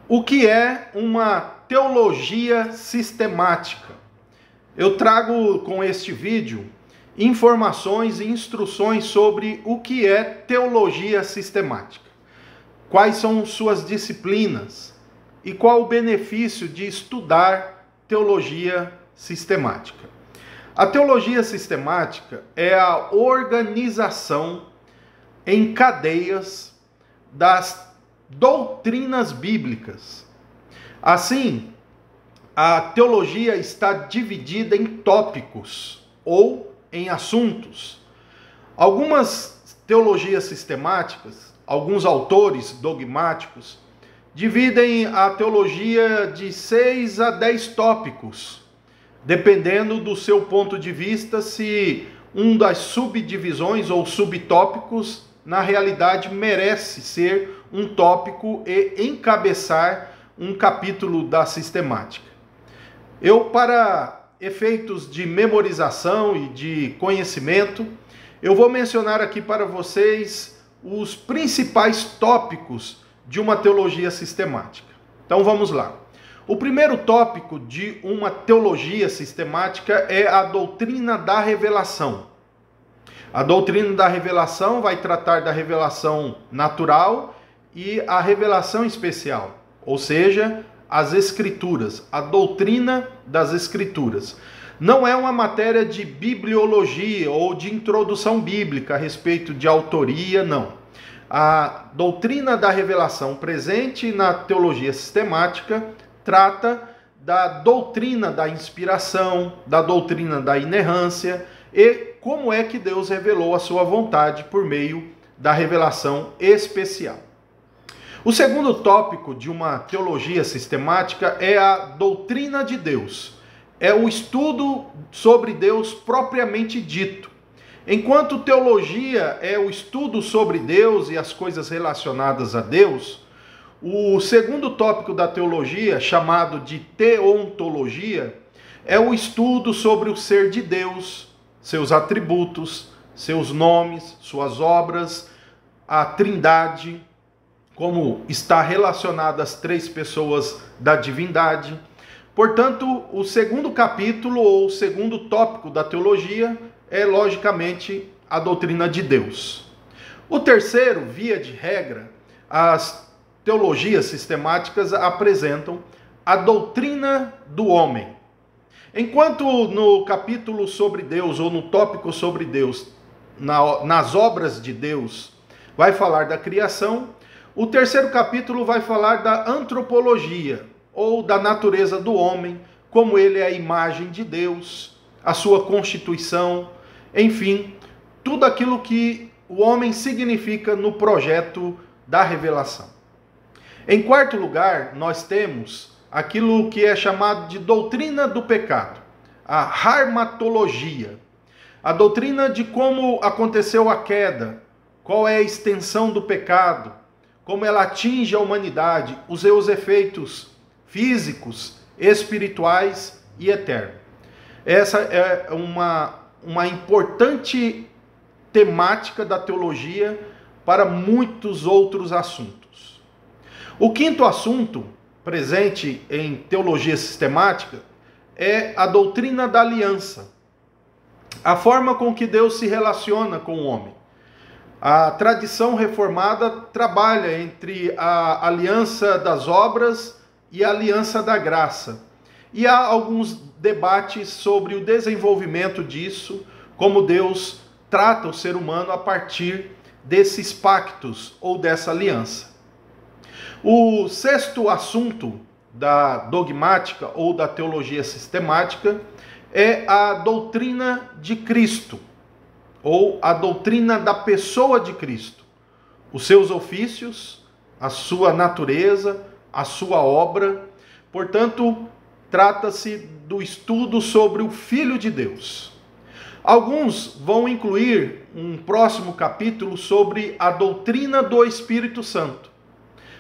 O que é uma teologia sistemática? Eu trago com este vídeo informações e instruções sobre o que é teologia sistemática, quais são suas disciplinas e qual o benefício de estudar teologia sistemática. A teologia sistemática é a organização em cadeias das doutrinas bíblicas. Assim, a teologia está dividida em tópicos ou em assuntos. Algumas teologias sistemáticas, alguns autores dogmáticos, dividem a teologia de 6 a 10 tópicos, dependendo do seu ponto de vista, se um das subdivisões ou subtópicos na realidade merece ser um tópico e encabeçar um capítulo da sistemática. Eu, para efeitos de memorização e de conhecimento, eu vou mencionar aqui para vocês os principais tópicos de uma teologia sistemática. Então vamos lá. O primeiro tópico de uma teologia sistemática é a doutrina da revelação. A doutrina da revelação vai tratar da revelação natural e a revelação especial, ou seja, as escrituras, a doutrina das escrituras. Não é uma matéria de bibliologia ou de introdução bíblica a respeito de autoria, não. A doutrina da revelação presente na teologia sistemática trata da doutrina da inspiração, da doutrina da inerrância e como é que Deus revelou a sua vontade por meio da revelação especial. O segundo tópico de uma teologia sistemática é a doutrina de Deus. É o estudo sobre Deus propriamente dito. Enquanto teologia é o estudo sobre Deus e as coisas relacionadas a Deus, o segundo tópico da teologia, chamado de teontologia, é o estudo sobre o ser de Deus, seus atributos, seus nomes, suas obras, a Trindade, como está relacionado às 3 pessoas da divindade. Portanto, o segundo capítulo ou o segundo tópico da teologia é, logicamente, a doutrina de Deus. O terceiro, via de regra, as teologias sistemáticas apresentam a doutrina do homem. Enquanto no capítulo sobre Deus, ou no tópico sobre Deus, nas obras de Deus, vai falar da criação, o terceiro capítulo vai falar da antropologia, ou da natureza do homem, como ele é a imagem de Deus, a sua constituição, enfim, tudo aquilo que o homem significa no projeto da revelação. Em quarto lugar, nós temos aquilo que é chamado de doutrina do pecado, a harmatologia, a doutrina de como aconteceu a queda, qual é a extensão do pecado, como ela atinge a humanidade, os seus efeitos físicos, espirituais e eternos. Essa é uma importante temática da teologia para muitos outros assuntos. O quinto assunto presente em teologia sistemática é a doutrina da aliança, a forma com que Deus se relaciona com o homem. A tradição reformada trabalha entre a aliança das obras e a aliança da graça. E há alguns debates sobre o desenvolvimento disso, como Deus trata o ser humano a partir desses pactos ou dessa aliança. O sexto assunto da dogmática ou da teologia sistemática é a doutrina de Cristo, ou a doutrina da pessoa de Cristo, os seus ofícios, a sua natureza, a sua obra. Portanto, trata-se do estudo sobre o Filho de Deus. Alguns vão incluir um próximo capítulo sobre a doutrina do Espírito Santo.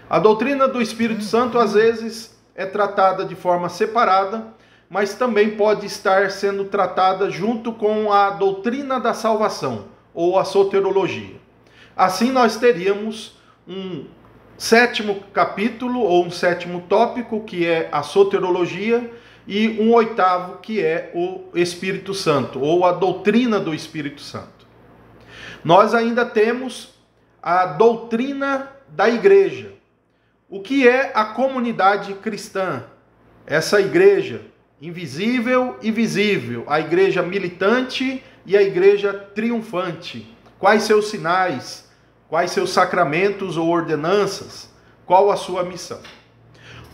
A doutrina do Espírito Santo, às vezes, é tratada de forma separada, mas também pode estar sendo tratada junto com a doutrina da salvação, ou a soterologia. Assim, nós teríamos um sétimo capítulo, ou um sétimo tópico, que é a soteriologia, e um oitavo, que é o Espírito Santo, ou a doutrina do Espírito Santo. Nós ainda temos a doutrina da igreja. O que é a comunidade cristã? Essa igreja invisível e visível, a igreja militante e a igreja triunfante. Quais seus sinais? Quais seus sacramentos ou ordenanças? Qual a sua missão?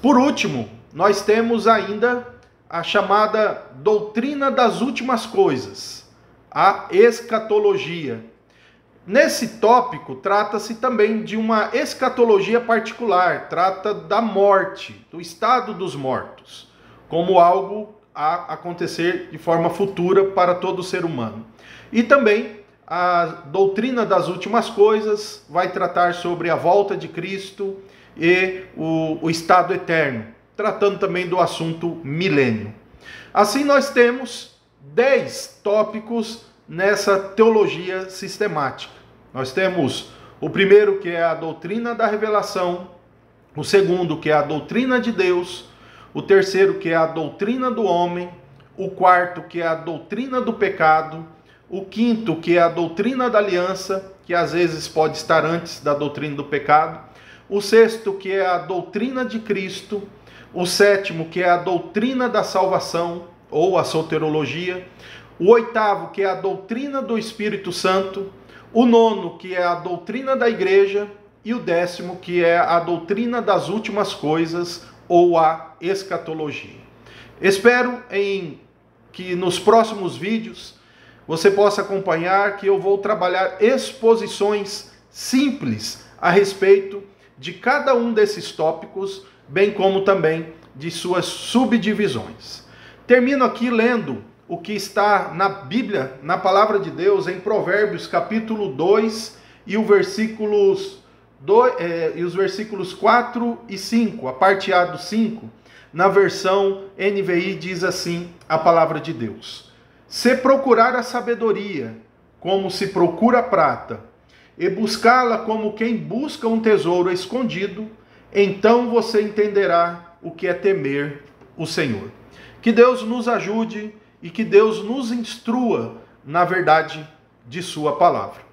Por último, nós temos ainda a chamada doutrina das últimas coisas, a escatologia. Nesse tópico, trata-se também de uma escatologia particular, trata da morte, do estado dos mortos, como algo a acontecer de forma futura para todo ser humano. E também a doutrina das últimas coisas vai tratar sobre a volta de Cristo e o estado eterno, tratando também do assunto milênio. Assim nós temos 10 tópicos nessa teologia sistemática. Nós temos o primeiro, que é a doutrina da revelação, o segundo, que é a doutrina de Deus, o terceiro, que é a doutrina do homem, o quarto, que é a doutrina do pecado, o quinto, que é a doutrina da aliança, que às vezes pode estar antes da doutrina do pecado, o sexto, que é a doutrina de Cristo, o sétimo, que é a doutrina da salvação, ou a soteriologia, o oitavo, que é a doutrina do Espírito Santo, o nono, que é a doutrina da igreja, e o décimo, que é a doutrina das últimas coisas, ou a escatologia. Espero que nos próximos vídeos você possa acompanhar, que eu vou trabalhar exposições simples a respeito de cada um desses tópicos, bem como também de suas subdivisões. Termino aqui lendo o que está na Bíblia, na Palavra de Deus, em Provérbios capítulo 2 e os versículos 4 e 5, a parte A do 5, na versão NVI diz assim a Palavra de Deus: Se procurar a sabedoria, como se procura a prata, e buscá-la como quem busca um tesouro escondido, então você entenderá o que é temer o Senhor. Que Deus nos ajude e que Deus nos instrua na verdade de sua palavra.